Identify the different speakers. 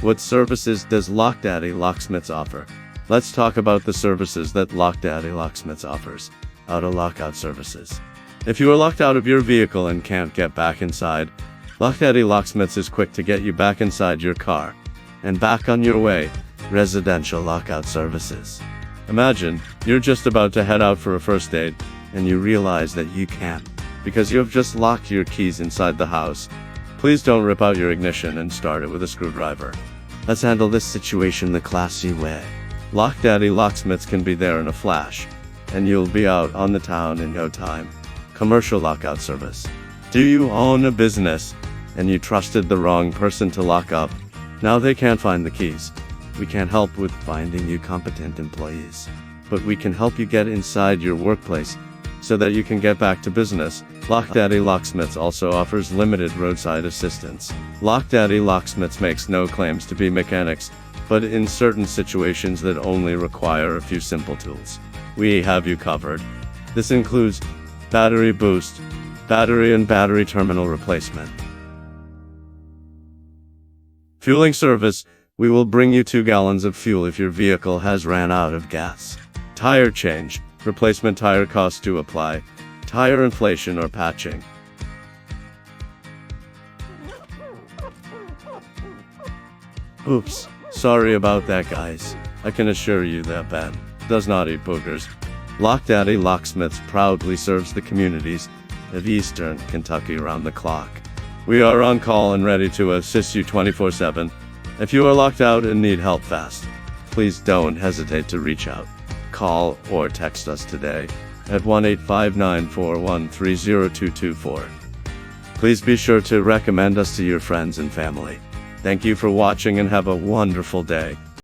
Speaker 1: What services does LockDaddy Locksmiths offer? Let's talk about the services that LockDaddy Locksmiths offers. Auto lockout services. If you are locked out of your vehicle and can't get back inside, LockDaddy Locksmiths is quick to get you back inside your car and back on your way. Residential lockout services. Imagine you're just about to head out for a first date and you realize that you can't because you have just locked your keys inside the house. Please don't rip out your ignition and start it with a screwdriver. Let's handle this situation the classy way. LockDaddy Locksmiths can be there in a flash, and you'll be out on the town in no time. Commercial lockout service. Do you own a business and you trusted the wrong person to lock up? Now they can't find the keys. We can't help with finding you competent employees, but we can help you get inside your workplace so that you can get back to business. LockDaddy Locksmiths also offers limited roadside assistance. LockDaddy Locksmiths makes no claims to be mechanics, but in certain situations that only require a few simple tools, we have you covered. This includes battery boost, battery and battery terminal replacement. Fueling service. We will bring you 2 gallons of fuel if your vehicle has ran out of gas. Tire change. Replacement tire costs to apply. Tire inflation or patching. Oops. Sorry about that, guys. I can assure you that Ben does not eat boogers. LockDaddy Locksmiths proudly serves the communities of Eastern Kentucky around the clock. We are on call and ready to assist you 24/7. If you are locked out and need help fast, please don't hesitate to reach out. Call or text us today at 1-859-413-0224. Please be sure to recommend us to your friends and family. Thank you for watching and have a wonderful day.